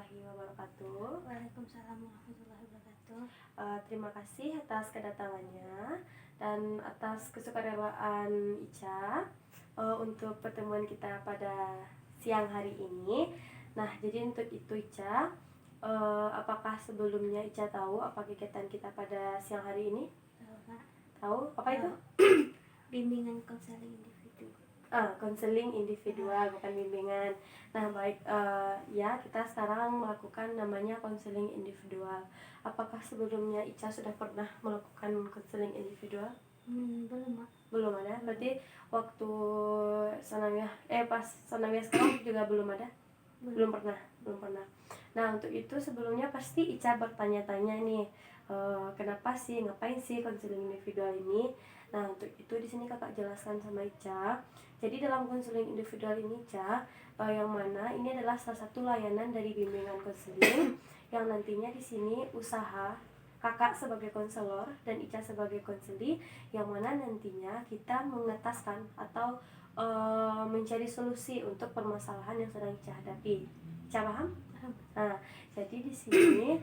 warahmatullahi wabarakatuh. Waalaikumsalam warahmatullahi wabarakatuh. Terima kasih atas kedatangannya dan atas kesukarelaan Ica untuk pertemuan kita pada siang hari ini. Nah, jadi untuk itu Ica, apakah sebelumnya Ica tahu apa kegiatan kita pada siang hari ini? Tahu, Kak? Tahu? Apa itu? Bimbingan konseling individu. Konseling individual, bukan bimbingan. Nah, baik, ya kita sekarang melakukan namanya konseling individual. Apakah sebelumnya Ica sudah pernah melakukan konseling individual? Belum, Mak. Belum ada. Berarti waktu sanawiyah pas sanawiyah sekarang juga belum ada? Belum pernah. Nah, untuk itu sebelumnya pasti Ica bertanya-tanya nih, kenapa sih, ngapain sih konseling individual ini? Nah, untuk itu di sini kakak jelaskan sama Ica. Jadi dalam konseling individual ini Ica, yang mana ini adalah salah satu layanan dari bimbingan konseling yang nantinya di sini usaha kakak sebagai konselor dan Ica sebagai konseli, yang mana nantinya kita mengetaskan atau mencari solusi untuk permasalahan yang sedang Ica hadapi. Ica paham? Nah, jadi di sini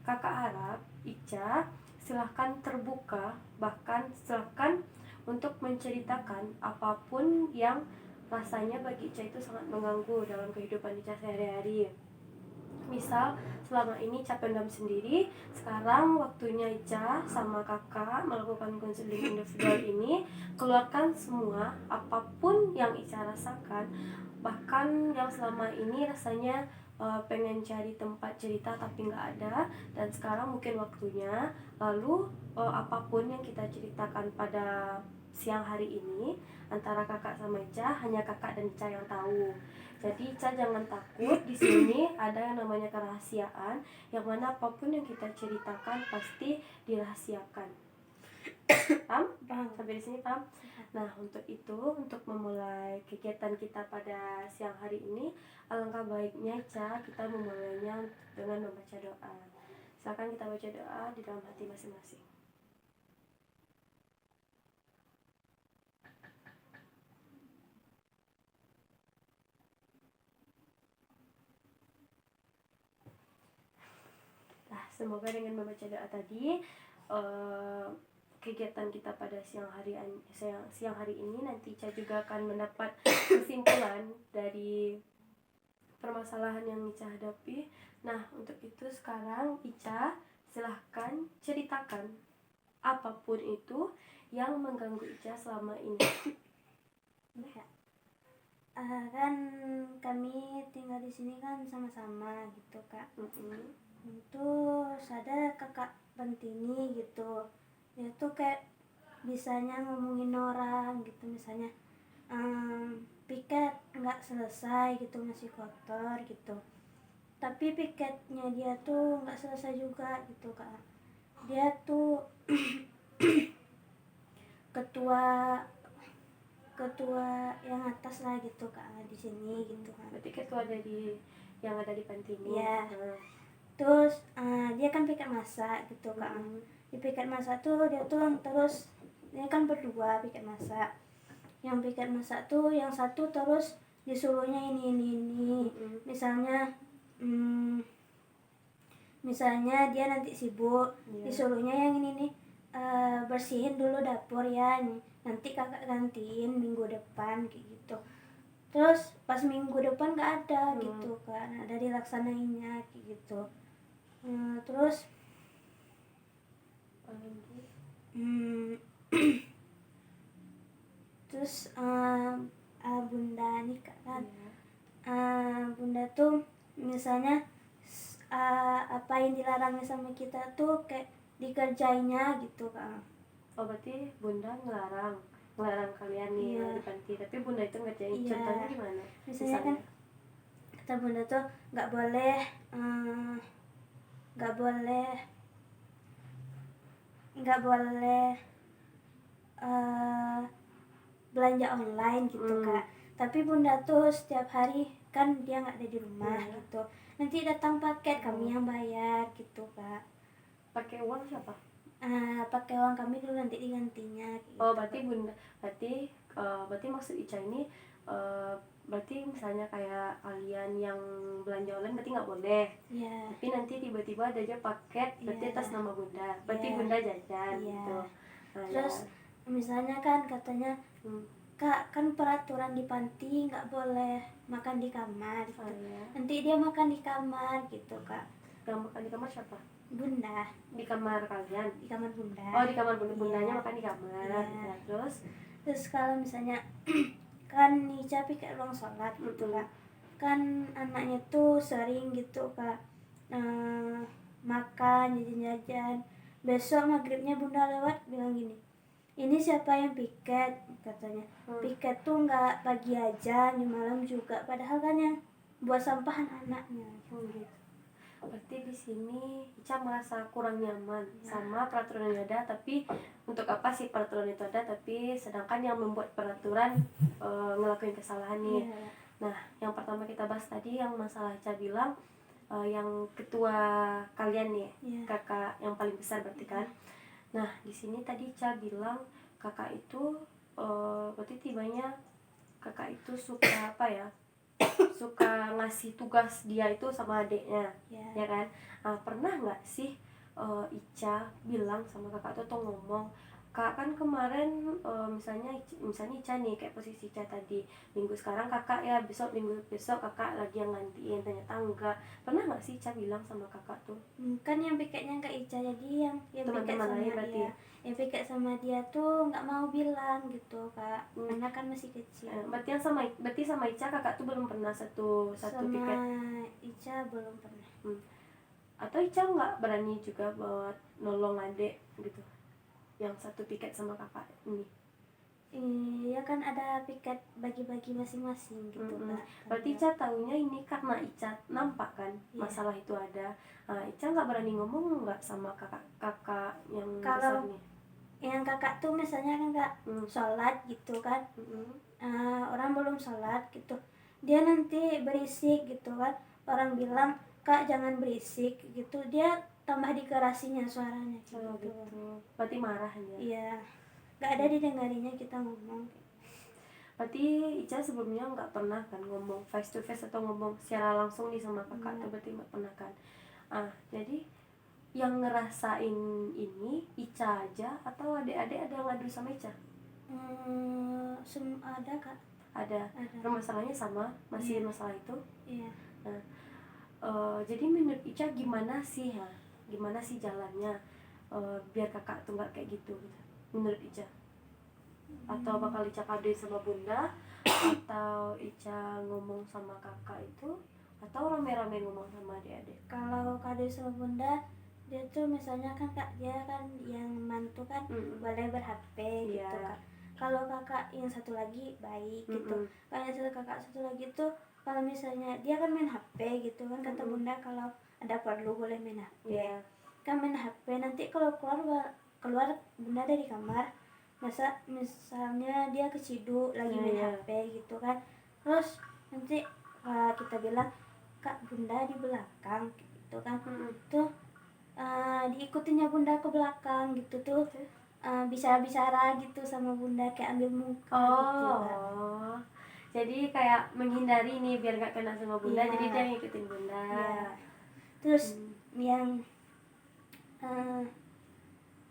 kakak harap Ica silahkan terbuka, bahkan silahkan untuk menceritakan apapun yang rasanya bagi Ica itu sangat mengganggu dalam kehidupan Ica sehari-hari. Misal selama ini Ica pendam sendiri, sekarang waktunya Ica sama kakak melakukan konseling individual ini. Keluarkan semua apapun yang Ica rasakan, bahkan yang selama ini rasanya pengen cari tempat cerita tapi nggak ada, dan sekarang mungkin waktunya. Lalu apapun yang kita ceritakan pada siang hari ini antara kakak sama Ica, hanya kakak dan Ica yang tahu. Jadi Ica jangan takut, di sini ada yang namanya kerahasiaan, yang mana apapun yang kita ceritakan pasti dirahasiakan. Paham? Paham. Sampai di sini paham? Nah, untuk itu, untuk memulai kegiatan kita pada siang hari ini, alangkah baiknya Ica kita memulainya dengan membaca doa. Silakan kita baca doa di dalam hati masing-masing. Nah, semoga dengan membaca doa tadi, kegiatan kita pada siang hari ini nanti Ica juga akan mendapat kesimpulan dari permasalahan yang Ica hadapi. Nah, untuk itu sekarang Ica silahkan ceritakan apapun itu yang mengganggu Ica selama ini. Kan kami tinggal di sini kan sama-sama gitu, Kak. Terus ada kakak Bentini gitu, dia tuh kayak bisanya ngomongin orang gitu, misalnya piket nggak selesai gitu, masih kotor gitu, tapi piketnya dia tuh nggak selesai juga gitu, Kak. Dia tuh ketua yang atas lah gitu, Kak, di sini gitu kan. Berarti ketua yang ada di Pantini. Ya. Terus dia kan piket masak gitu, Kak. Di piket masak tuh dia kan berdua piket masak. Yang piket masak tuh yang satu terus disuruhnya ini. Misalnya dia nanti sibuk, disuruhnya yang ini nih, bersihin dulu dapur ya, nanti kakak gantiin minggu depan kayak gitu. Terus pas minggu depan nggak ada gitu kan, ada dilaksanainnya kayak gitu. Terus terus bunda nih kan, bunda tuh misalnya apa yang dilarangnya sama kita tuh kayak dikerjainnya gitu, Kak. Oh, berarti bunda ngelarang kalian nih di panti, tapi bunda itu ngerjain. Iya. Contohnya gimana? Misalnya kan kata bunda tuh nggak boleh belanja online gitu, Kak. Tapi bunda tuh setiap hari kan dia nggak ada di rumah gitu, nanti datang paket kami yang bayar gitu, Kak. Pakai uang siapa? Pakai uang kami dulu, nanti digantinya gitu. Oh, berarti bunda, berarti maksud Ica ini berarti misalnya kayak kalian yang belanja online berarti nggak boleh. Iya. Tapi nanti tiba-tiba ada aja paket berarti Iya. atas nama bunda, berarti Iya. bunda jajan Iya. gitu. Nah, Terus ya. misalnya kan katanya, Hmm. Kak, kan peraturan di panti nggak boleh makan di kamar gitu. Oh, ya. Nanti dia makan di kamar gitu, Kak. Yang makan di kamar siapa? Bunda, Di kamar kalian? di kamar Bunda. Oh, di kamar bunda, bundanya Iya. makan di kamar. Iya. Ya, terus Terus kalau misalnya kan Nica kayak ruang sholat gitu, Kak. Kan anaknya tuh sering gitu, Kak, makan jajan-jajan. Besok maghribnya Bunda lewat bilang gini, ini siapa yang piket, katanya. Piket tuh nggak pagi aja, di malam juga, padahal kan yang buat sampahan anaknya. gitu. Berarti di sini Ica merasa kurang nyaman sama peraturan yang ada, tapi untuk apa sih peraturan itu ada, tapi sedangkan yang membuat peraturan ngelakuin kesalahan nih. Iya. Nah, yang pertama kita bahas tadi yang masalah Ica bilang yang ketua kalian nih, Iya. kakak yang paling besar berarti kan. Nah, di sini tadi Ica bilang kakak itu berarti tibanya kakak itu suka apa ya? Suka ngasih tugas dia itu sama adiknya, Iya. ya kan. Pernah nggak sih Ica bilang sama kakak tuh atau ngomong, Kak kan kemarin misalnya Ica nih kayak posisi Ica tadi, minggu sekarang kakak ya, besok minggu besok kakak lagi yang gantiin, ternyata enggak. Pernah nggak sih Ica bilang sama kakak tuh? Kan yang piketnya nggak Ica, jadi yang piket Teman-teman sama lain berarti dia, yang piket sama dia tuh nggak mau bilang gitu, Kak. Karena kan masih kecil. Berarti sama Ica kakak tuh belum pernah satu Sama piket. Ica belum pernah. Atau Ica nggak berani juga buat nolong adik gitu yang satu piket sama kakak ini? Iya kan ada piket bagi-bagi masing-masing gitu, Kak. Berarti Ica taunya ini karena Ica nampak kan masalah itu ada. Ica nggak berani ngomong nggak sama kakak yang besar Kalau nih? yang kakak tuh misalnya kan Kak sholat gitu kan, orang belum sholat gitu, dia nanti berisik gitu kan, orang bilang Kak jangan berisik gitu, dia tambah dikerasinya suaranya gitu. Berarti marah ya? Iya, nggak ada didengarinya kita ngomong. Berarti Ica sebelumnya nggak pernah kan ngomong face to face atau ngomong secara langsung nih sama kakak tuh, berarti nggak pernah kan? Jadi yang ngerasain ini Ica aja atau adik-adik ada yang ngadu sama Ica? Ada Kak. Ada. Permasalahannya sama, masih masalah itu? Iya. Nah, jadi menurut Ica gimana sih ya? Gimana sih jalannya biar kakak tuh nggak kayak gitu menurut Ica? Atau bakal Ica kadoin sama bunda, atau Ica ngomong sama kakak itu, atau rame-rame ngomong sama adik-adik? Kalau kado sama bunda, dia tuh misalnya kan Kak, dia kan yang mantu kan boleh ber-HP gitu Kak. Kalau kakak yang satu lagi baik gitu. Kalau yang kakak satu lagi tuh kalau misalnya dia kan main HP gitu kan, kata bunda kalau ada perlu boleh main HP. Kan main HP, nanti kalau keluar bunda dari kamar, misalnya dia keciduk lagi main HP gitu kan, terus nanti kita bilang Kak bunda di belakang gitu kan, tuh diikutinnya bunda ke belakang gitu tuh, bicara gitu sama bunda kayak ambil muka gitu kan. Jadi kayak menghindari nih biar gak kena sama bunda, jadi dia ngikutin bunda. Terus yang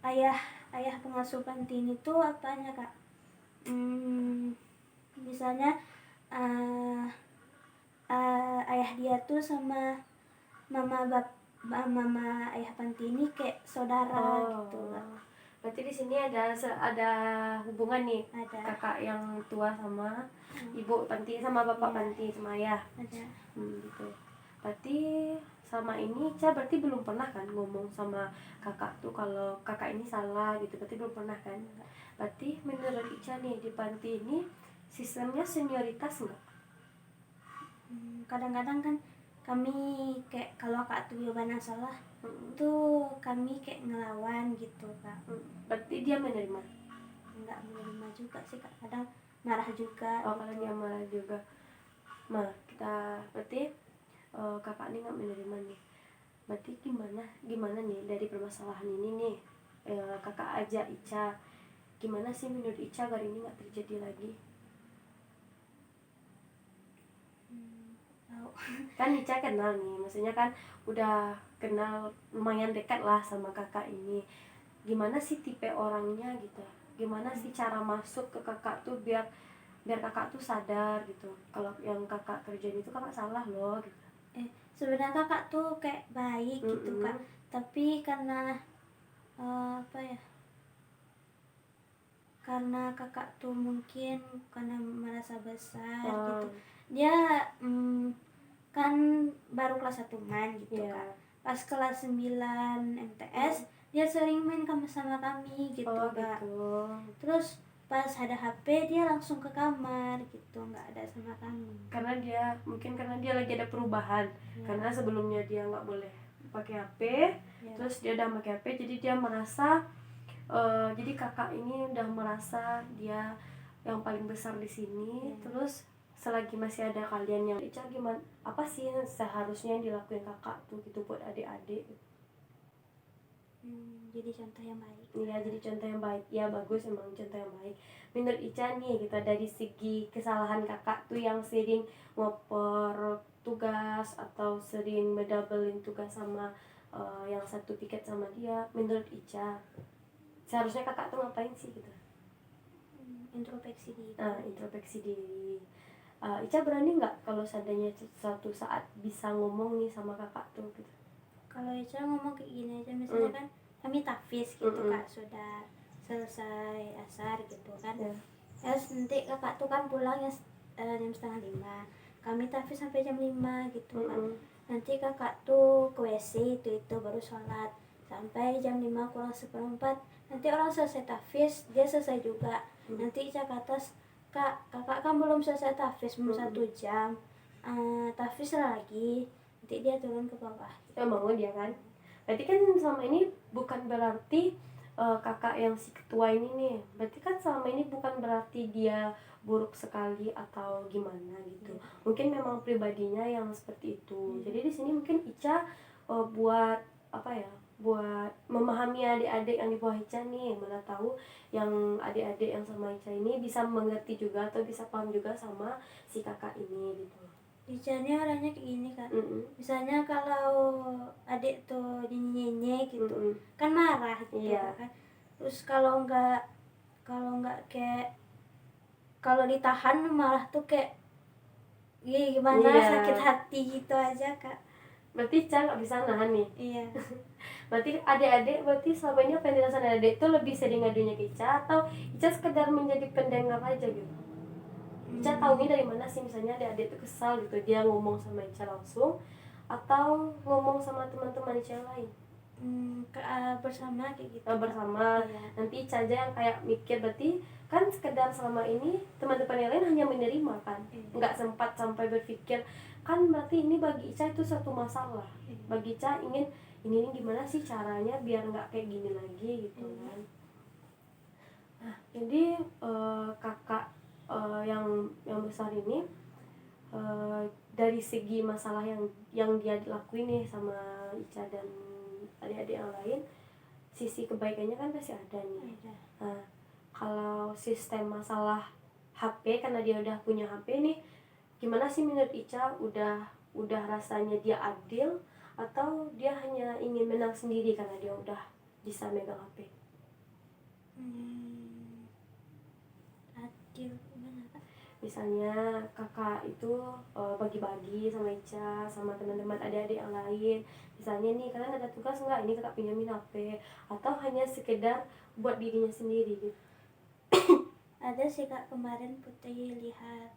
ayah pengasuh panti ini tuh apanya Kak? Misalnya ayah dia tuh sama mama ayah panti ini kayak saudara gitu Kak. Berarti di sini ada hubungan nih, kakak yang tua sama ibu panti, sama bapak panti, sama ayah. Ada. Gitu. Berarti sama ini Ica berarti belum pernah kan ngomong sama kakak tuh kalau kakak ini salah gitu, berarti belum pernah kan? Berarti menurut Ica nih di panti ini sistemnya senioritas nggak? Kadang-kadang kan kami kayak kalau kak tuh jawabannya salah, tuh kami kayak ngelawan gitu Kak. Berarti dia menerima? Enggak menerima juga sih Kak, kadang marah juga. Kalau dia marah juga. Kita berarti kakak ini nggak menerima nih. Berarti gimana nih dari permasalahan ini nih, kakak ajak Ica, gimana sih menurut Ica agar ini nggak terjadi lagi? Kan Ica kenal nih, maksudnya kan udah kenal lumayan dekat lah sama kakak ini. Gimana sih tipe orangnya gitu? Gimana sih cara masuk ke kakak tuh biar kakak tuh sadar gitu kalau yang kakak kerjain itu kakak salah loh gitu. Sebenarnya kakak tuh kayak baik gitu Kak, tapi karena apa ya, karena kakak tuh mungkin karena merasa besar gitu, dia kan baru kelas 1 main gitu Kak. Pas kelas 9 MTS dia sering main sama kami gitu Kak. Terus pas ada HP dia langsung ke kamar gitu, nggak ada sama kami. Karena dia lagi ada perubahan. Karena sebelumnya dia nggak boleh pakai HP, terus dia udah pakai HP, jadi dia merasa jadi kakak ini udah merasa dia yang paling besar di sini. Terus selagi masih ada kalian yang Ica, gimana, apa sih yang seharusnya yang dilakuin kakak tuh gitu buat adik-adik? Jadi contoh yang baik. Iya, jadi contoh yang baik. Ya bagus, emang contoh yang baik. Menurut Ica nih gitu, dari segi kesalahan kakak tuh yang sering ngoper tugas atau sering medabelin tugas sama yang satu piket sama dia, menurut Ica seharusnya kakak tuh ngapain sih gitu? Introspeksi diri. Introspeksi diri. Ica berani nggak kalau seandainya suatu saat bisa ngomong nih sama kakak tuh gitu? Kalau Ica ngomong kayak gini aja, misalnya kan kami tahfiz gitu Kak, sudah selesai asar gitu kan. Terus nanti kakak tuh kan pulangnya jam 4:30, kami tahfiz sampai jam 5 gitu kan. Nanti kakak tuh ke WC itu baru sholat sampai jam 5 kurang 1/4. Nanti orang selesai tahfiz, dia selesai juga. Nanti Ica ke atas, Kak, kakak kan belum selesai tahfiz, belum 1 jam, tahfiz lagi. Nanti dia turun ke bawah. Mau dia kan? Berarti kan selama ini bukan berarti kakak yang si ketua ini nih, berarti kan selama ini bukan berarti dia buruk sekali atau gimana gitu. Mungkin memang pribadinya yang seperti itu. Jadi di sini mungkin Ica buat apa ya, buat memahami adik-adik yang di bawah Ica nih, mana tahu yang adik-adik yang sama Ica ini bisa mengerti juga atau bisa paham juga sama si kakak ini gitu. Icanya orangnya kayak gini Kak. Misalnya kalau adik tuh nyenye gitu, kan marah gitu kan. Terus kalau nggak kayak, kalau ditahan malah tuh kayak gimana, sakit hati gitu aja Kak. Berarti Ica nggak bisa nahan nih. Iya. Berarti adik-adik, berarti selama ini apa yang dirasain adik itu lebih sering ngadunya ke Ica atau Ica sekedar menjadi pendengar aja gitu? Ica taunya dari mana sih, misalnya adik-adik itu kesal gitu, dia ngomong sama Ica langsung atau ngomong sama teman-teman Ica yang lain? Bersama kayak gitu. Bersama. Nanti Ica aja yang kayak mikir, berarti kan sekedar selama ini teman-teman yang lain hanya menerima kan, nggak sempat sampai berpikir kan, berarti ini bagi Ica itu satu masalah. Bagi Ica ingin ini gimana sih caranya biar nggak kayak gini lagi gitu kan. Nah, jadi kakak yang besar ini dari segi masalah yang dia lakuin nih sama Ica dan adik-adik yang lain, sisi kebaikannya kan pasti ada nih. Nah, kalau sistem masalah HP, karena dia udah punya HP nih, gimana sih menurut Ica, udah rasanya dia adil atau dia hanya ingin menang sendiri karena dia udah bisa megang HP? Adil gimana Kak? Misalnya kakak itu bagi-bagi sama Ica, sama teman-teman adik-adik yang lain. Misalnya nih, kalian ada tugas nggak, ini kakak pinjamin HP, atau hanya sekedar buat dirinya sendiri gitu? Ada sih Kak, kemarin Putri lihat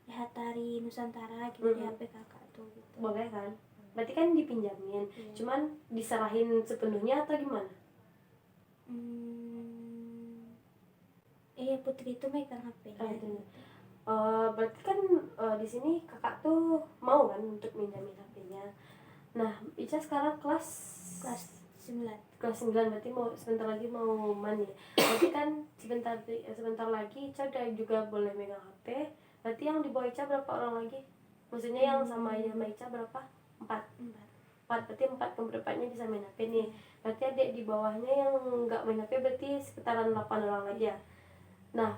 lihat tari Nusantara gitu di HP kakak tuh gitu. Boleh kan? Berarti kan dipinjamin, cuman diserahin sepenuhnya atau gimana? Iya, Putri itu megang HP-nya. Berarti kan di sini kakak tuh mau kan untuk minjamin HP-nya. Nah, Ica sekarang kelas 9. Kelas 9, berarti sebentar lagi mau mandi. Berarti kan sebentar lagi Ica udah juga boleh megang HP. Berarti yang di bawah Ica berapa orang lagi? Maksudnya yang sama Ica berapa? 4. Berarti 4 keberdepannya bisa main HP nih. Berarti adik di bawahnya yang nggak main HP berarti sekitaran 8 orang aja. Nah,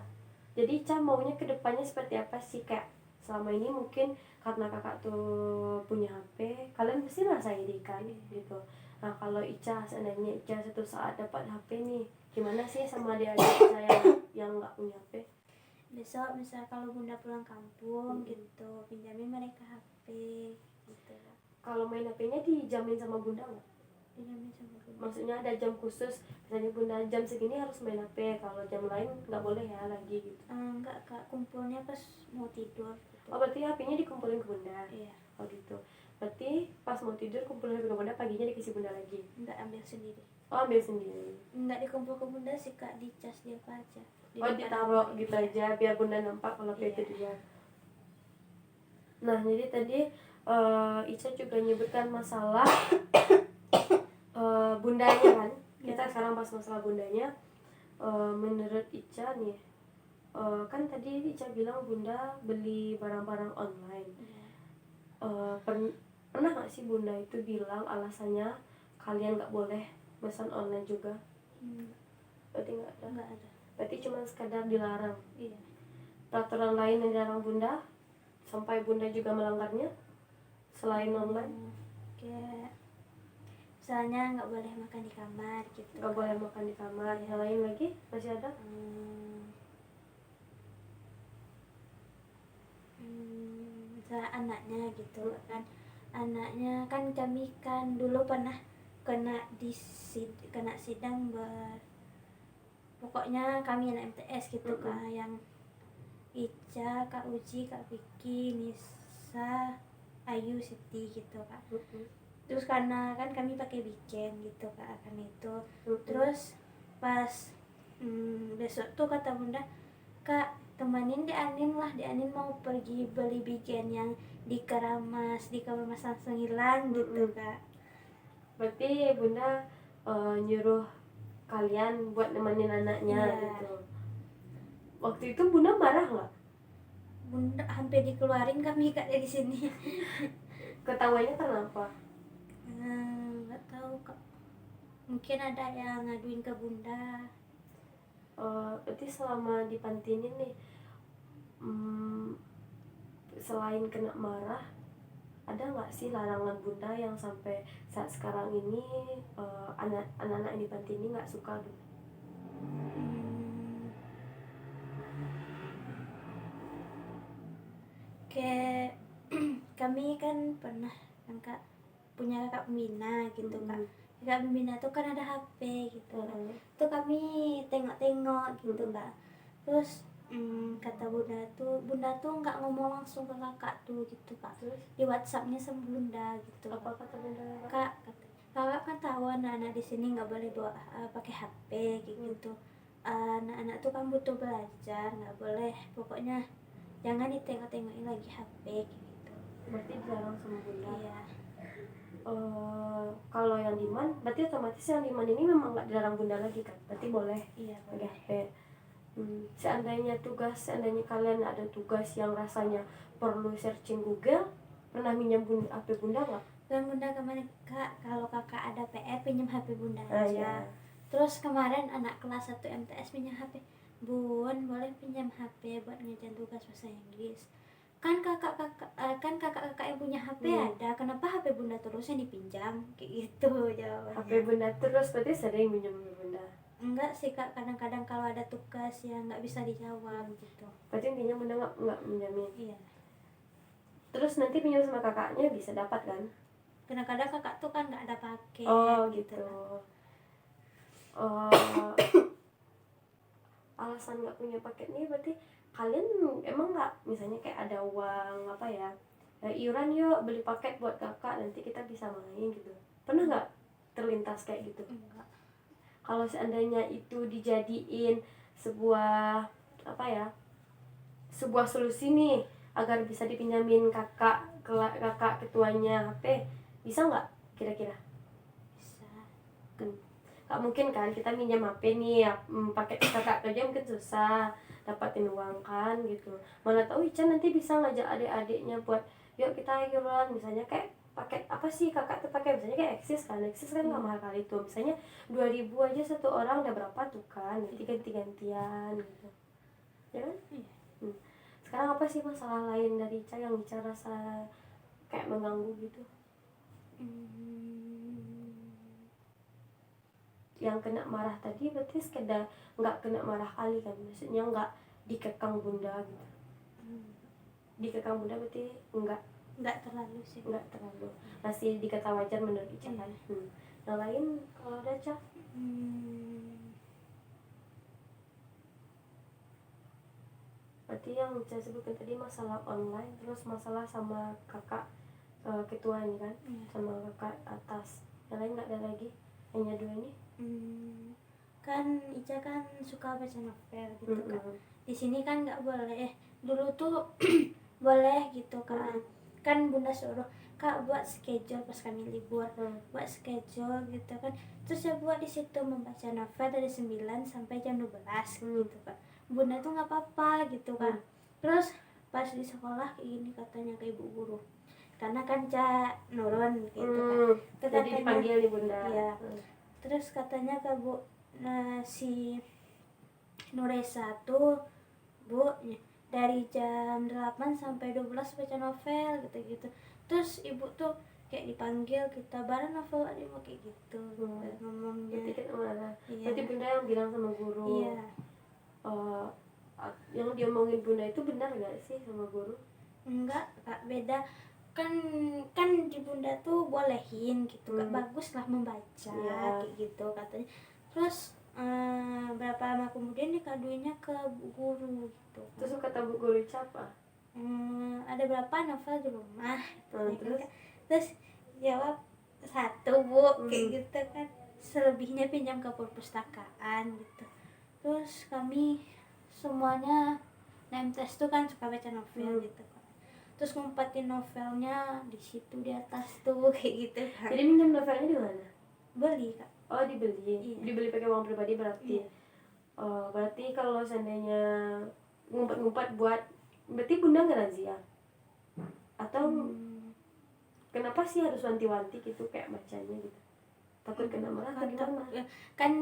jadi Ica maunya kedepannya seperti apa sih, kayak selama ini mungkin karena kakak tuh punya HP, kalian pasti merasa iri kan gitu. Nah kalau Ica, seandainya Ica satu saat dapat HP nih, gimana sih sama adik-adik Ica yang nggak punya HP? Besok misal kalau bunda pulang kampung gitu pinjamin mereka HP gitu. Kalau main HP-nya dijamin sama bunda nggak? Pinjamin sama bunda. Maksudnya ada jam khusus, misalnya bunda jam segini harus main HP, kalau jam lain nggak boleh ya lagi gitu. Enggak kak, kumpulnya pas mau tidur gitu. Oh berarti HP-nya dikumpulin ke bunda? Iya. Oh gitu. Berarti pas mau tidur kumpulin ke bunda, paginya dikasih bunda lagi? Enggak, ambil sendiri. Oh ambil sendiri. Enggak dikumpul ke bunda sih kak, dicas dia apa aja. Oh ditaruh gitu aja biar bunda nampak kalau Iya. itu dia. Nah jadi tadi Ica juga nyebutkan masalah bundanya kan. Kita sekarang pas masalah bundanya. Menurut Ica nih, kan tadi Ica bilang bunda beli barang-barang online. Pernah nggak sih bunda itu bilang alasannya kalian nggak boleh pesan online juga? Berarti nggak ada? Enggak ada. Berarti cuma sekadar dilarang. Iya. Peraturan lain yang dilarang bunda sampai bunda juga melanggarnya selain online? Kayak misalnya nggak boleh makan di kamar gitu. Nggak boleh makan di kamar. Yang lain lagi masih ada? Misalnya anaknya gitu kan, anaknya kan kami kan dulu pernah kena sidang pokoknya kami anak MTS gitu kan, yang Ica, Kak Uji, Kak Vicky, Nisa, Ayu, Siti gitu kak. Terus karena kan kami pakai weekend gitu kak, kan itu. Terus pas besok tuh kata bunda, kak temanin di Anin lah, di Anin mau pergi beli weekend yang di Karamas langsung hilang gitu kak. Berarti bunda nyuruh kalian buat nemenin anaknya gitu. Waktu itu bunda marah nggak? Bunda hampir dikeluarin kami kak dari sini. Ketawanya kenapa? Nggak tahu kak, mungkin ada yang ngaduin ke bunda. Berarti selama di panti ini nih, selain kena marah, ada nggak sih larangan bunda yang sampai saat sekarang ini anak-anak di panti ini nggak suka gitu? Kayak kami kan pernah kan kak punya kakak pembina gitu kak. Kakak pembina tuh kan ada HP gitu kan. Tuh kami tengok-tengok gitu kak. Terus kata bunda tuh nggak ngomong langsung ke kakak tuh gitu kak. Terus di WhatsAppnya sama bunda gitu. Apa kata bunda? Kak kakak kan tahu anak-anak di sini nggak boleh bawa pakai HP gitu. Anak-anak tuh kan butuh belajar, nggak boleh pokoknya jangan ditengok-tengokin lagi HP gitu. Berarti dilarang sama bunda. Iya. Kalau yang Diman, berarti otomatis yang Diman ini memang nggak dilarang bunda lagi kan? Berarti boleh. Iya pakai boleh. HP. Seandainya kalian ada tugas yang rasanya perlu searching Google, pernah minjem HP bunda nggak? Dan bunda kemarin kak, kalau kakak ada PR pinjam HP bunda aja. Iya. Terus kemarin anak kelas 1 MTS pinjam HP. Bun, boleh pinjam HP buat ngerjain tugas bahasa Inggris. Kan kakak yang punya HP ada, kenapa HP bunda terus yang dipinjam? Kayak gitu jawabannya. HP bunda terus, berarti sering minjem bunda? Enggak sih kak, kadang-kadang kalau ada tugas yang nggak bisa dijawab gitu. Berarti intinya bunda nggak minjamin? Iya. Terus nanti pinjam sama kakaknya bisa dapat kan? Kadang-kadang kakak tuh kan nggak ada paket. Oh gitu. Alasan nggak punya paket nih berarti kalian emang nggak, misalnya kayak ada uang apa ya, iuran yuk beli paket buat kakak nanti kita bisa main gitu, pernah nggak terlintas kayak gitu? Enggak. Kalau seandainya itu dijadiin sebuah apa ya, sebuah solusi nih agar bisa dipinjamin kakak ketuanya HP, bisa nggak kira-kira? Bisa. Gak mungkin kan kita minjam HP nih ya, pakai kakak kerja mungkin susah dapatin uang kan gitu. Mana tahu Ica nanti bisa ngajak adik-adiknya buat yuk kita iuran, misalnya kayak paket apa sih kakak tuh pakai, misalnya kayak Axis kan nggak mahal kali tuh, misalnya 2.000 aja satu orang udah berapa tuh kan, nanti ganti-gantian gitu ya kan. sekarang apa sih masalah lain dari Ica yang Ica rasa kayak mengganggu gitu? Yang kena marah tadi berarti sekedar nggak kena marah kali kan, maksudnya nggak dikekang bunda gitu. Dikekang bunda berarti nggak terlalu sih, nggak terlalu, masih dikata wajar menurut Ica kan. Yang lain kalau ada Ca? Berarti yang Ica sebutkan tadi masalah online, terus masalah sama kakak ketua ini kan, sama kakak atas. Yang lain nggak ada lagi, hanya dua ini. Kan Ica kan suka baca novel gitu kan. Di sini kan nggak boleh. Dulu tuh boleh gitu kan. Kan bunda suruh Kak buat schedule pas kami libur, buat schedule gitu kan. Terus saya buat di situ membaca novel dari 9 sampai jam 12 gitu kan. Bunda tuh nggak apa-apa gitu kan. Terus pas di sekolah kayak gini katanya ke ibu guru, karena kan nurun gitu kan. Jadi dipanggil nih bunda. Iya. Terus katanya ke bu, si Nuresa tuh, Bu, dari jam 8 sampai 12 baca novel gitu-gitu. Terus ibu tuh kayak dipanggil kita bareng novel aja mau kayak gitu. Ngomongnya. Berarti bunda yang bilang sama guru. Iya. Yang diomongin bunda itu benar nggak sih sama guru? Enggak, Kak, beda. Kan di bunda tuh bolehin gitu, Kak, bagus lah membaca kayak gitu katanya. Terus berapa lama kemudian dikaduinnya ke bu guru gitu kan. Terus kata bu guru apa? Ada berapa novel di rumah? Terus jawab 1 Bu, kayak gitu kan. Selebihnya pinjam ke perpustakaan gitu. Terus kami semuanya NMTS tuh kan suka baca novel gitu kan. Terus ngumpetin novelnya di situ di atas tuh kayak gitu kan. Jadi minjem novelnya di mana? Beli, Kak. Oh, dibeli. Iya. Dibeli pakai uang pribadi berarti. Iya. Berarti kalau seandainya ngumpet-ngumpet buat, berarti bunda nggak razia? Atau kenapa sih harus wanti-wanti gitu kayak bacanya gitu? Takut kena marah atau gimana? Kan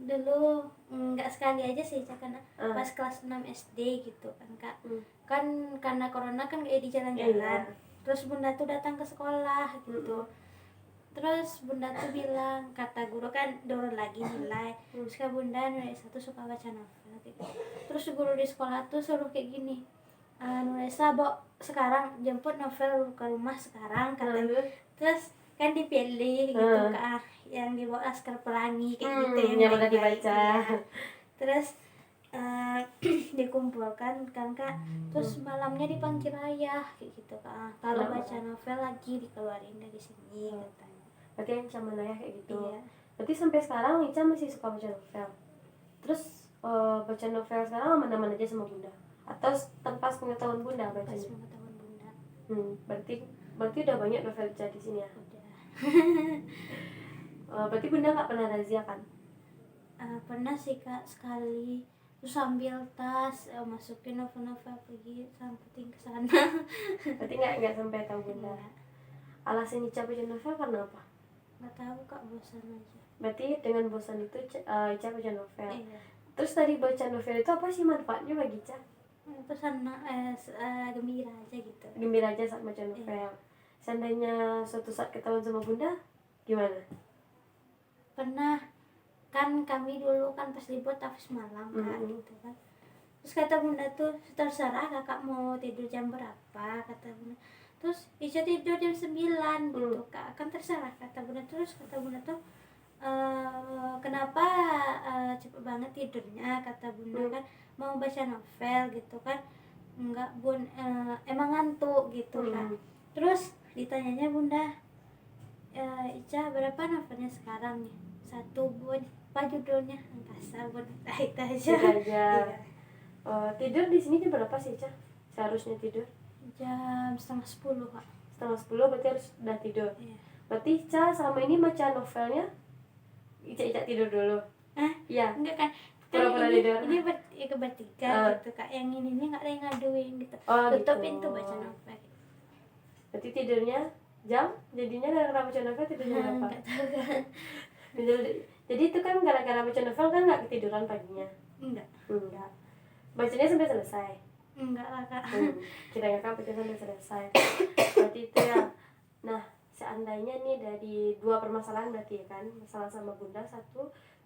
dulu nggak sekali aja sih karena pas kelas 6 SD gitu kan, Kak. Kan karena corona kan kayak di jalan-jalan. Terus bunda tuh datang ke sekolah gitu. Terus bunda tuh bilang, kata guru kan turun lagi nilai. Terus kak bunda Nuresa tuh suka baca novel gitu. Terus guru di sekolah tuh suruh kayak gini, Nuresa sekarang jemput novel ke rumah sekarang katanya. Terus kan dipilih gitu Kak, yang dibawa Laskar Pelangi kayak gitu yang udah dibaca. Ya. Terus dikumpulkan kan Kak. Terus malamnya dipanggil ayah kayak gitu Kak. Kalau baca novel lagi dikeluarin dari sini katanya. Berarti yang sama ayah kayak gitu. Iya. Berarti sampai sekarang Ica masih suka baca novel. Terus baca novel sekarang aman-aman aja sama bunda? Atau tanpa pengetahuan bunda bacanya? Tanpa pengetahuan bunda. Berarti udah banyak novel Ica di sini ya? Berarti bunda nggak pernah razia kan? Pernah sih Kak, sekali. Terus sambil tas masukin novel-novel pergi sampai ke sana. Berarti nggak sampai tahu bunda. Alasan Ica baca novel karena apa? Nggak tahu Kak, bosan aja. Berarti dengan bosan itu Ica baca novel. Iya. Terus tadi baca novel itu apa sih manfaatnya bagi Ica? Pesan gembira aja gitu. Gembira aja saat baca novel. Seandainya suatu saat ketahuan sama bunda, gimana? Pernah, kan kami dulu kan pas libur tahfiz malam Kak gitu kan. Terus kata bunda tuh, terserah kakak mau tidur jam berapa kata bunda. Terus Ica tidur jam 9 gitu Kak, kan terserah kata bunda. Terus kata bunda tuh, kenapa cepet banget tidurnya kata bunda kan, mau baca novel gitu kan. Enggak bun, emang ngantuk gitu kan. Terus ditanyanya bunda, Ica berapa novelnya sekarang nih? 1 bun, apa judulnya? Angkasa bun, itu aja. Iya. Tidur di sini jam berapa sih Ica? Seharusnya tidur? Jam 9:30 Kak. 9:30 berarti harus udah tidur. Iya. Berarti Ica selama ini baca novelnya Ica tidur dulu? Iya. Enggak kan? Pura-pura tidur. Ini bertiga gitu Kak. Yang ini nggak ada yang ngaduin gitu. Tutup pintu baca novel. Berarti tidurnya jadinya gara-gara baca novel tidurnya berapa? Nggak tahu kan. Jadi itu kan gara-gara baca novel kan nggak ketiduran paginya? Enggak. Bacanya sampai selesai? Enggak lah kak. Kiranya kan putusan udah selesai. Berarti itu ya. Nah, seandainya nih dari 2 permasalahan berarti ya kan, masalah sama bunda 1,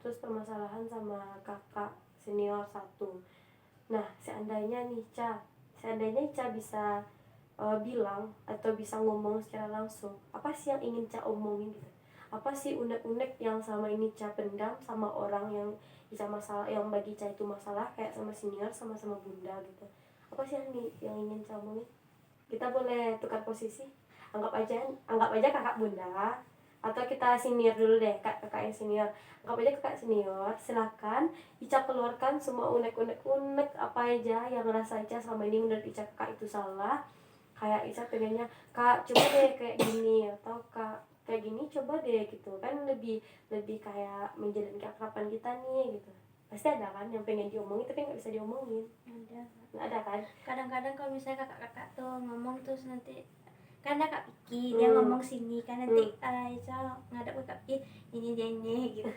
terus permasalahan sama kakak senior 1. Nah, seandainya Ica bisa bilang atau bisa ngomong secara langsung, apa sih yang ingin Ica omongin gitu? Apa sih unek-unek yang sama ini Ica pendam sama orang yang Ica masalah, yang bagi Ica itu masalah, kayak sama senior sama bunda gitu? Apa sih yang ingin Ica omongin? Kita boleh tukar posisi, anggap aja kakak bunda, atau kita senior dulu deh, kakak yang senior. Anggap aja kakak senior, silakan Ica keluarkan semua unek apa aja yang ngerasa Ica selama ini menurut Ica kakak itu salah. Kayak Ica pengennya, kak coba deh kayak gini, atau kak kayak gini coba deh gitu kan, lebih lebih kayak menjalin keakraban kita nih gitu. Pasti ada kan yang pengen diomongin tapi nggak bisa diomongin. Ada. Nggak ada kan? Kadang-kadang kalau misalnya kakak-kakak tuh ngomong terus nanti kan ada Kak Piki, dia ngomong sini kan nanti Aisyah ngadep ke Kak Piki, ini dia ini gitu.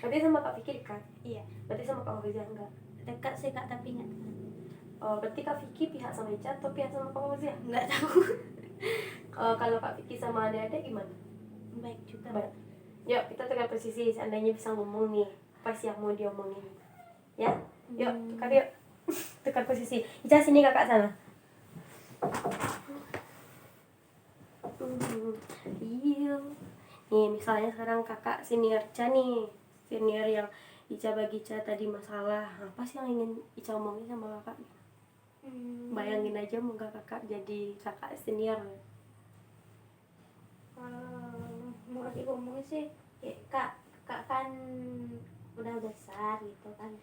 Berarti sama Kak Vicky dekat? Iya, Berarti sama Kak Fauzia enggak? dekat sih Kak tapi nggak Berarti Kak Vicky pihak sama Ica atau pihak sama Kak Fauzia? nggak tahu. Kalau Kak Vicky sama adik-adik gimana? Baik juga. Baik. Yuk kita tukar posisi, seandainya bisa ngomong nih, apa sih yang mau diomongin? Ya? Yuk, tukar yuk. Tukar posisi. Ica sini, kakak sana. Iya. Nih, misalnya sekarang kakak senior Ica nih. Senior yang Ica bagi Ica tadi masalah. Apa sih yang ingin Ica omongin sama kakak? Bayangin aja moga kakak jadi kakak senior. Mau diomongin sih ya, kak kan udah besar gitu kan,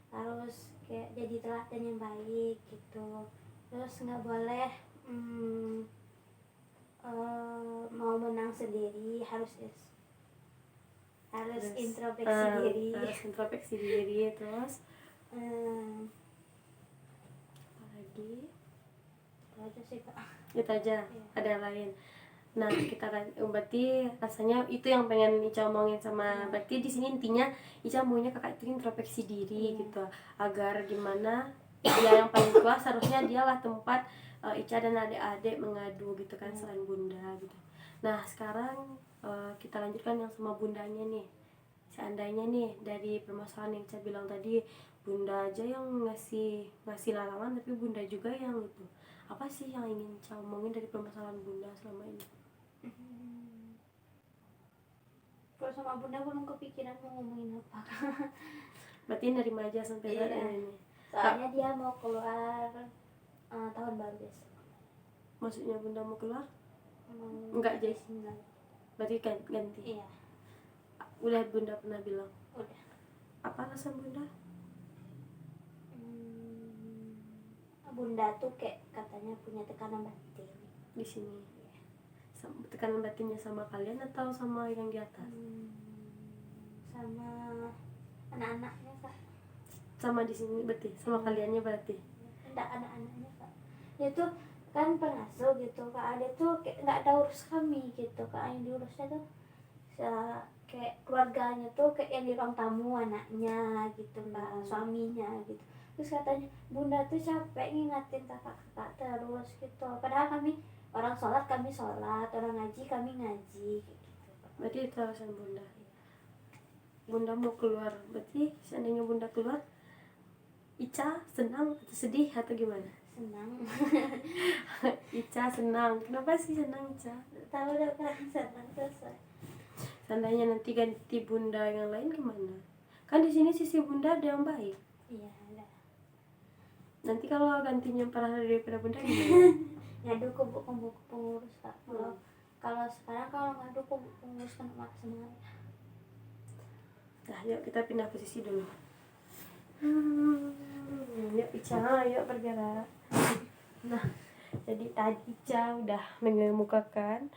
harus kayak jadi teladan yang baik gitu, terus nggak boleh mau menang sendiri, harus introspeksi diri. Harus introspeksi diri. Terus apa lagi? Itu aja sih kak. Itu aja. Iya. Ada lain. Nah, kita berarti rasanya itu yang pengen Ica omongin sama, berarti di sini intinya Ica maunya kakak itu introspeksi diri gitu, agar gimana dia yang paling tua, seharusnya dialah tempat Ica dan adik-adik mengadu gitu kan, selain bunda gitu. Nah, sekarang kita lanjutkan yang sama bundanya nih. Seandainya nih dari permasalahan yang Ica bilang tadi, bunda aja yang ngasih larangan, tapi bunda juga yang itu. Apa sih yang ingin Ica omongin dari permasalahan bunda selama ini? Kalau sama bunda belum kepikiran mau ngomongin apa. Berarti dari aja sampai saat Iya. ini. Soalnya dia mau keluar tahun baru besok. Maksudnya bunda mau keluar? Enggak jadi. Berarti ganti. Iya. Udah bunda pernah bilang. Udah. Apa alasan bunda? Bunda tuh kayak katanya punya tekanan batin Di sini. Tekanan batinnya sama kalian atau sama yang di atas? sama anak-anaknya kak. Sama di sini berarti, sama kaliannya berarti. Enggak, anak-anaknya kak. Dia tuh kan pengasuh gitu kak, dia tuh kayak nggak ada urus kami gitu kak, yang diurusnya tuh kayak keluarganya tuh kayak yang di ruang tamu anaknya gitu kak, suaminya gitu. Terus katanya bunda tuh capek ngingatin kakak-kakak terus gitu, padahal kami orang sholat, kami sholat, orang ngaji, kami ngaji kayak gitu. Berarti itu alasan bunda. Bunda mau keluar, berarti seandainya bunda keluar, Ica senang atau sedih atau gimana? Senang. Ica senang. Kenapa sih senang Ica? Tahu udah kan, senang selesai. Seandainya nanti ganti bunda yang lain gimana? Kan di sini sisi bunda ada yang baik. Iya ada. Nanti kalau gantinya parah daripada bunda gimana? Ngadu ke pengurus kak. Kalau sekarang kalau ngadu ke pengurus kan mak semangat. Nah, yuk kita pindah posisi dulu. Yuk Ica, yuk bergerak. Nah, jadi tadi Ica udah mengemukakan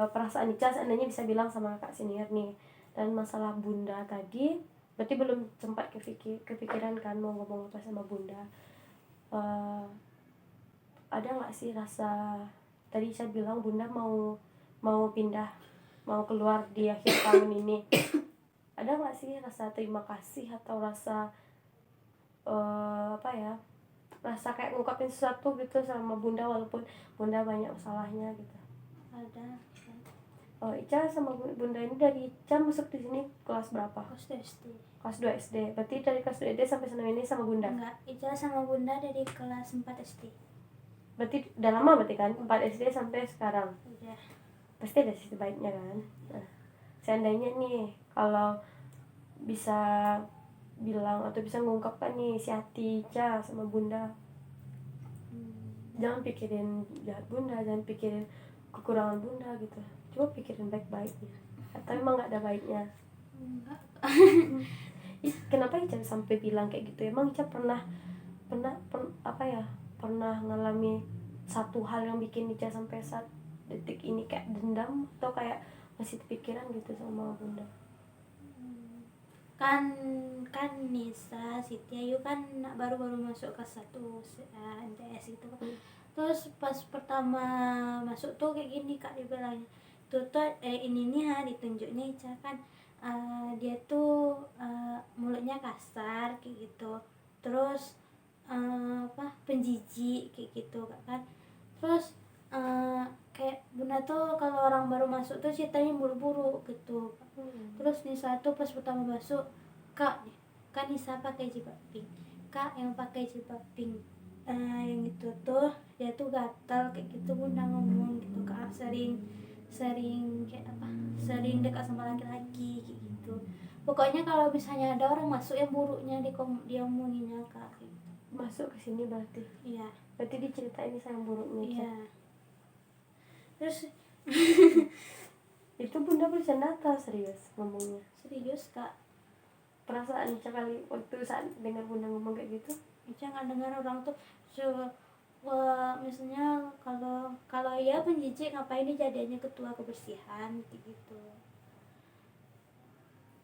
perasaan Ica seandainya bisa bilang sama kakak senior nih. Dan masalah bunda tadi, berarti belum sempat kepikiran kan mau ngomong apa sama bunda. Ada nggak sih rasa, tadi Ica bilang bunda mau pindah, mau keluar di akhir tahun ini. Ada nggak sih rasa terima kasih atau rasa rasa kayak ngungkapin sesuatu gitu sama bunda walaupun bunda banyak masalahnya gitu? Ada Oh, Ica sama bunda ini dari Ica masuk di sini kelas berapa? kelas SD. Kelas 2 SD. Berarti dari kelas 2 SD sampai sana ini sama bunda? Enggak, Ica sama bunda dari kelas 4 SD. Berarti udah lama berarti kan? 4 SD sampai sekarang. Udah. Pasti ada sisi baiknya kan? Nah, seandainya nih kalau bisa bilang atau bisa mengungkapkan nih si hati Ica sama bunda, jangan pikirin jahat bunda, jangan pikirin kekurangan bunda gitu, coba pikirin baik-baiknya. Atau emang gak ada baiknya? Enggak. Kenapa Ica sampai bilang kayak gitu? Emang Ica pernah ngalami satu hal yang bikin Ica sampai saat detik ini kayak dendam atau kayak masih kepikiran gitu sama bunda? kan Nisa Siti Ayu kan baru-baru masuk kelas 1 MTS gitu kan. Terus pas pertama masuk tuh kayak gini Kak dibilangnya tuh ini nih ditunjuknya Ica kan dia tuh mulutnya kasar kayak gitu, terus penjijik kayak gitu Kak kan. Terus kayak bunda tuh kalau orang baru masuk tuh ceritanya buru-buru gitu. Terus Nisa tuh pas pertama masuk, Kak kan Nisa pakai jilbab pink, Kak yang pakai jilbab pink yang itu tuh dia tuh gatal kayak gitu bunda ngomong gitu Kak, sering kayak sering dekat sama laki-laki kayak gitu. Pokoknya kalau misalnya ada orang masuk yang buruknya dia omonginnya Kak kayak gitu. Masuk ke sini berarti? Iya. Berarti diceritain sayang buruknya. Iya. Terus itu bunda bercanda atau serius ngomongnya? serius Kak. Perasaan Ica kali waktu saat dengar bunda ngomong kayak gitu? Ica nggak dengar orang tuh misalnya kalau ya penjijik ngapain dia jadinya ketua kebersihan gitu.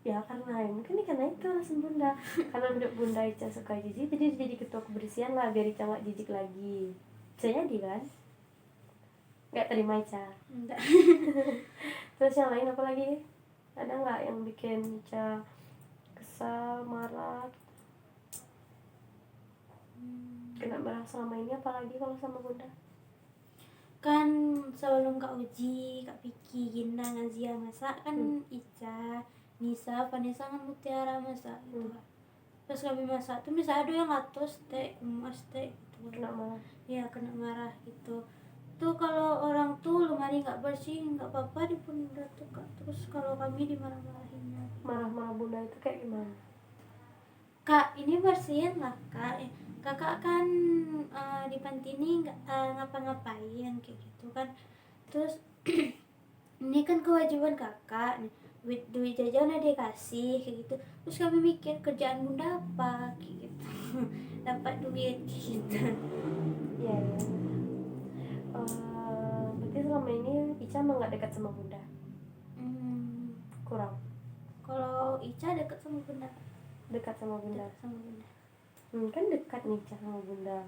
Ya karena itu alasan bunda. Karena bunda Ica suka jijik, jadi ketua kebersihan lah biar Ica nggak jijik lagi. Bisa jadi kan? Nggak terima Ica? Enggak. Terus yang lain apa lagi? Ada nggak yang bikin Ica kesal, marah? Kena marah selama ini apalagi kalau sama bunda? Kan sebelum Kak Uji, Kak Piki, Gina, Nazia masak kan Ica, Nisa, Vanessa kan Mutiara masak gitu kan. Terus kami masak tuh misalnya ada yang atus teh, emas teh gitu. Kena marah? Iya kena marah gitu. Tuh kalau orang tuh lemari nggak bersih nggak apa-apa di bunda tuh Kak. Terus kalau kami dimarah-marahinnya. Marah-marah bunda itu kayak gimana? Kak ini bersihin lah Kak. Kakak kan di panti ini nggak ngapa-ngapain kayak gitu kan. Terus ini kan kewajiban kakak nih, duit jajan udah dikasih kayak gitu. Terus kami mikir kerjaan bunda apa kayak gitu. Dapat duit kayak gitu. Iya. Berarti selama ini Ica emang nggak dekat sama bunda? Kurang? Kalau Ica dekat sama bunda. Dekat sama bunda? Dekat sama bunda. Kan dekat nih Ica sama bunda.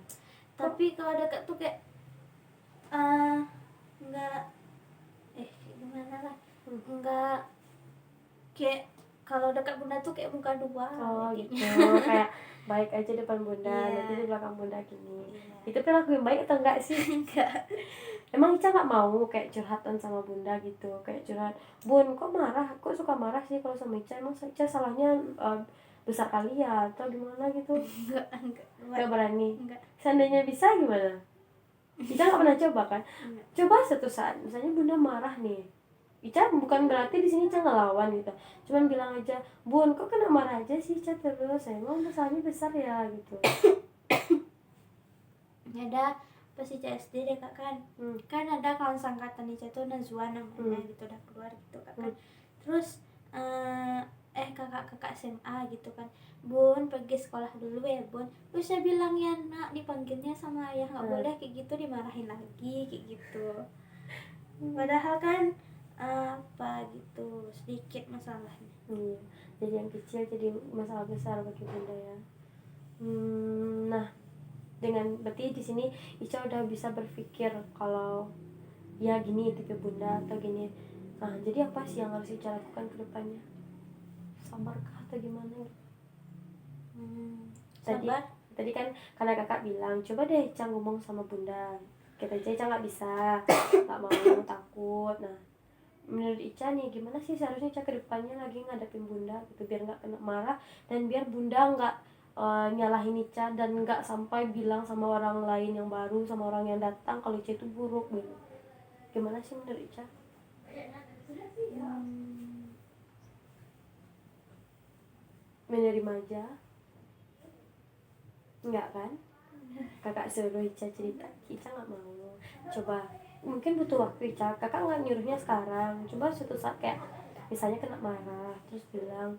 Tapi kalau dekat tuh kayak enggak gimana lah, enggak kayak kalau dekat bunda tuh kayak muka dua. Oh gitu. Kayak baik aja depan bunda, nanti di belakang bunda gini. Itu perilaku yang baik atau enggak sih? Enggak. Emang Ica nggak mau kayak curhatan sama bunda gitu, kayak curhat, bun kok marah, kok suka marah sih kalau sama Ica, emang Ica salahnya besar kali ya atau gimana gitu? Enggak berani. Enggak. Seandainya bisa gimana? Ica nggak pernah coba kan? Enggak. Coba satu saat misalnya bunda marah nih, Ica bukan berarti di sini Ica ngelawan gitu, cuman bilang aja, bun kok kena marah aja sih Ica terus, emang masalahnya besar ya gitu. Ada pas Ica SD deh Kak kan. Kan ada kawan sangkatan Ica tuh Nazwa namanya gitu, udah keluar gitu Kak kan. Terus kakak SMA gitu kan, bun pergi sekolah dulu ya bun. Terus saya bilang ya nak, dipanggilnya sama ayah nggak boleh kayak gitu, dimarahin lagi kayak gitu. Padahal kan apa gitu sedikit masalahnya. Jadi yang kecil jadi masalah besar bagi bunda ya. Nah dengan berarti di sini Ica udah bisa berpikir kalau ya gini tipe bunda atau gini. Nah jadi apa sih yang harus Ica lakukan ke depannya? Sabarkah atau gimana? Sabar. tadi kan karena kakak bilang coba deh Ica ngomong sama bunda, kata Ica nggak bisa, nggak mau, takut. Nah menurut Ica nih gimana sih seharusnya Ica kedepannya lagi ngadepin bunda gitu biar nggak kena marah dan biar bunda nggak nyalahin Ica dan nggak sampai bilang sama orang lain yang baru, sama orang yang datang kalau Ica itu buruk gitu. Gimana sih menurut Ica? Menerima aja enggak kan? Kakak suruh Ica cerita, Ica nggak mau. Coba mungkin butuh waktu Ica, kakak nggak nyuruhnya sekarang, coba suatu saat kayak misalnya kena marah terus bilang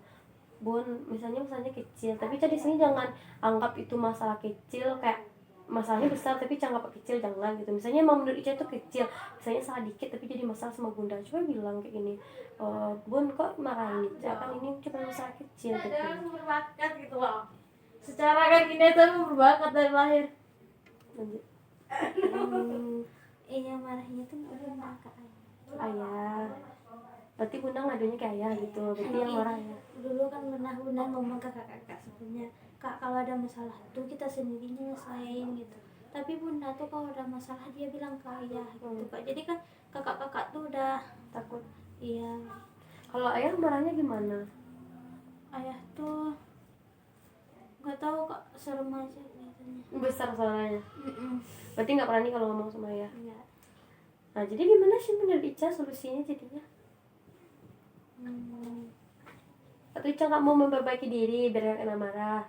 bun, misalnya masalahnya kecil tapi Ica di sini jangan anggap itu masalah kecil kayak masalahnya besar tapi Ica anggap kecil, jangan gitu. Misalnya emang menurut Ica itu kecil, misalnya salah dikit tapi jadi masalah sama bunda, coba bilang kayak gini, bun kok marahin Ica, kan ini cuma masalah kecil gitu. Berbakat gitu loh. Secara kan kita itu berbakat dari lahir. Lanjut. Iya marahnya tuh bunda ke Ayah, berarti bunda ngadunya ke ayah gitu, berarti yang marah ya. Dulu kan pernah bunda ngomong ke kakak sebelumnya, kak kalau ada masalah tuh kita sendiri nyelesain gitu. Tapi bunda tuh kalau ada masalah dia bilang ke ayah gitu kak. Jadi kan kakak-kakak tuh udah Takut. iya. Kalau ayah marahnya gimana? Ayah tuh nggak tahu kak, serem aja kelihatannya. Besar suaranya. Berarti nggak berani kalau ngomong sama ayah. Enggak. Nah jadi gimana sih menurut Ica solusinya jadinya? Atau Ica nggak mau memperbaiki diri biar nggak kena marah?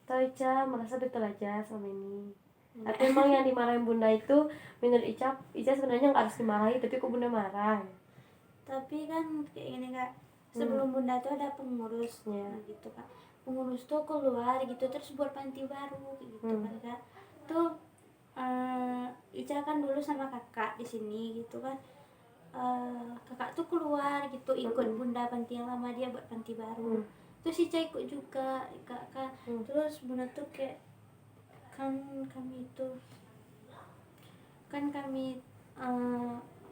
Atau Ica merasa betul aja selama ini? Atau emang yang dimarahin bunda itu menurut Ica sebenarnya nggak harus dimarahi tapi kok bunda marah? Tapi kan kayak gini kak, sebelum bunda tuh ada pengurusnya gitu kak. Pengurus tuh keluar gitu terus buat panti baru gitu kan kak. Tuh Ica kan dulu sama kakak di sini gitu kan. Kakak tuh keluar gitu ikut bunda panti yang lama, dia buat panti baru. Terus Ica ikut juga kak. Terus bunda tuh kayak kami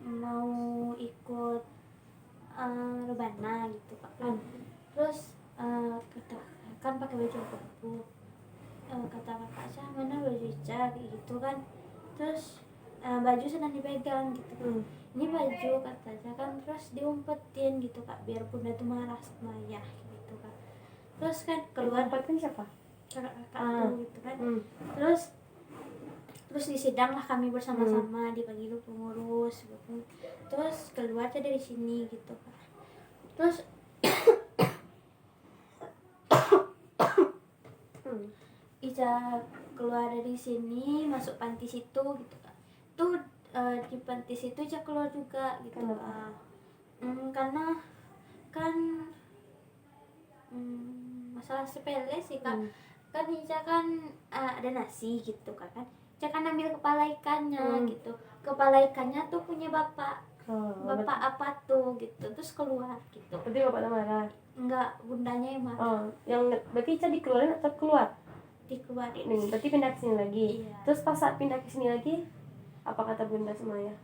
mau ikut rebana gitu kak. Terus kata kan pakai baju abu-abu, kata kakak saya mana baju Ica kayak gitu kan. Terus baju sedang dipegang gitu kan. Ini baju kata saya kan, terus diumpetin gitu kak biar bunda tuh marah sama ayah gitu kan. Terus kan keluar Umpetin siapa? kakak tuh gitu kan. Terus disidang lah kami bersama-sama, dibagi ke pengurus gitu. Terus keluar aja dari sini gitu kan. Terus Ica keluar dari sini masuk panti situ gitu kan. Tuh di panti situ Ica keluar juga gitu. Karena kan masalah sepele sih kak. Kan Ica kan ada nasi gitu kan. Ica kan ambil kepala ikannya gitu. Kepala ikannya tuh punya bapak. Bapak apa tuh gitu, terus keluar gitu. Berarti bapaknya marah? Enggak, bundanya yang marah. Yang berarti Ica dikeluarin atau keluar? Dikeluarin. Berarti pindah ke sini lagi. Iya. Terus pas saat pindah ke sini lagi, apa kata bunda sama ayah?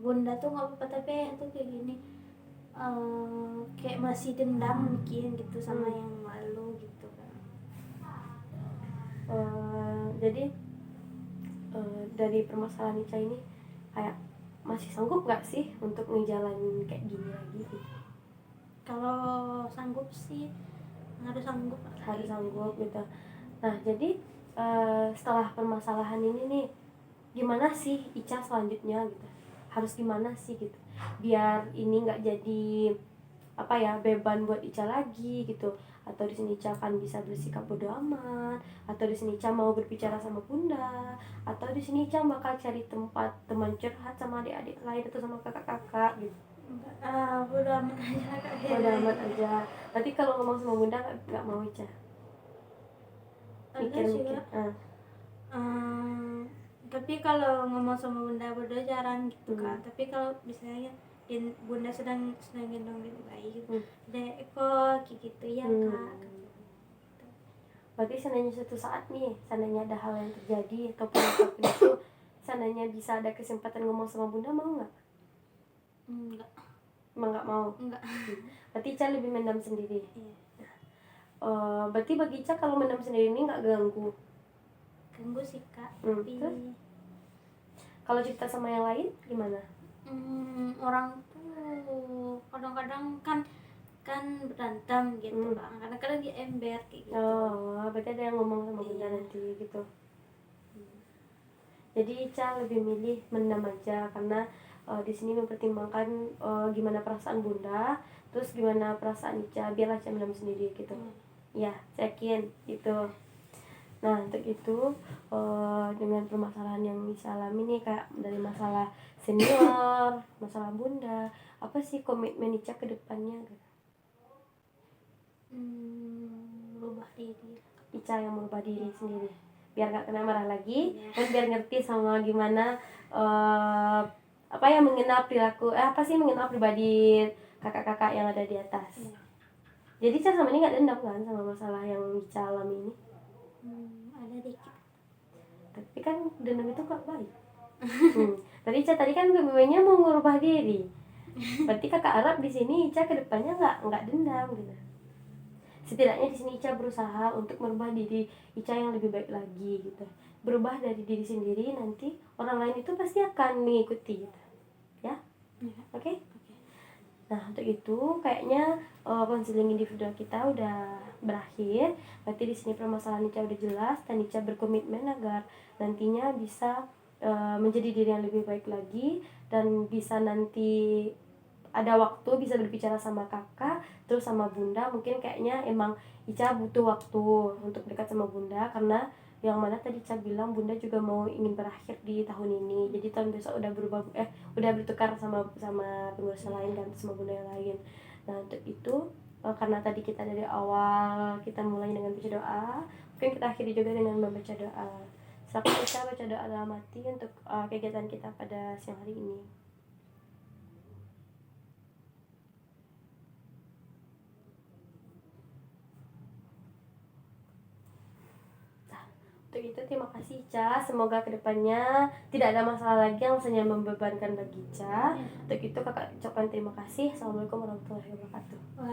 Bunda tuh nggak apa-apa, tapi ayah tuh kayak gini, kayak masih dendam mungkin gitu sama yang lalu gitu kan. Jadi dari permasalahan Ica ini kayak masih sanggup gak sih untuk ngejalanin kayak gini lagi gitu? Kalau sanggup sih harus sanggup gitu. Nah jadi setelah permasalahan ini nih gimana sih Ica selanjutnya gitu, harus gimana sih gitu biar ini nggak jadi apa ya beban buat Ica lagi gitu. Atau di sini Ica akan bisa bersikap bodo amat, atau di sini Ica mau berbicara sama bunda, atau di sini Ica bakal cari tempat teman curhat sama adik-adik lain atau sama kakak-kakak gitu. Bodo amat aja kak. Bodo amat aja. Berarti kalau ngomong sama bunda nggak mau Ica? Mikir-mikir. Tapi kalau ngomong sama bunda jarang gitu kan. Tapi kalau misalnya bunda sedang gendong bayi gitu, kok kayak gitu ya kak. Berarti seandainya suatu saat nih, seandainya ada hal yang terjadi ataupun apapun itu, seandainya bisa ada kesempatan ngomong sama bunda, mau nggak? Enggak. emang nggak mau. enggak. Berarti Ica lebih mendam sendiri. Iya. Berarti bagi Ica kalau mendam sendiri ini nggak ganggu. Ganggu sih kak, Hmm, tapi terus? Kalau cerita sama yang lain gimana? orang tuh kadang-kadang kan berantem gitu kak, kadang-kadang dia ember kayak gitu. Berarti ada yang ngomong sama bunda Iya. nanti gitu. Jadi Ica lebih milih mendam aja karena di sini mempertimbangkan gimana perasaan bunda, terus gimana perasaan Ica, biarlah Ica mendam sendiri gitu. Ya, saya yakin gitu. Nah, untuk itu dengan permasalahan yang Ica alami nih, kayak dari masalah senior, masalah bunda, apa sih komitmen Ica ke depannya gitu? Berubah diri. Ica yang merubah diri sendiri biar gak kena marah lagi. Iya. Dan biar ngerti sama gimana apa yang mengenal perilaku apa sih mengenal pribadi kakak-kakak yang ada di atas. Iya. Jadi Ica sama ini gak dendam kan sama masalah yang Ica alami ini? Ada dikit. Tapi kan dendam itu gak baik. Tadi Ica tadi kan BBW-nya mau ngubah diri. Berarti kakak Arab di sini Ica kedepannya nggak dendam gitu. Setidaknya di sini Ica berusaha untuk merubah diri Ica yang lebih baik lagi gitu. Berubah dari diri sendiri, nanti orang lain itu pasti akan mengikuti gitu. Ya? Oke? Nah, untuk itu kayaknya konseling individual kita udah berakhir. Berarti di sini permasalahan Ica udah jelas dan Ica berkomitmen agar nantinya bisa menjadi diri yang lebih baik lagi dan bisa nanti ada waktu bisa berbicara sama kakak terus sama bunda. Mungkin kayaknya emang Ica butuh waktu untuk dekat sama bunda karena yang mana tadi Ica bilang bunda juga mau ingin berakhir di tahun ini, jadi tahun besok udah berubah udah bertukar sama pengurus lain dan sama bunda yang lain. Nah, untuk itu karena tadi kita dari awal kita mulai dengan baca doa, mungkin kita akhiri juga dengan membaca doa. Silakan Ica baca doa dalam hati untuk kegiatan kita pada siang hari ini. Untuk itu terima kasih Ica, semoga kedepannya tidak ada masalah lagi yang rasanya membebankan bagi Ica. Untuk itu kakak ucapkan terima kasih. Assalamualaikum warahmatullahi wabarakatuh.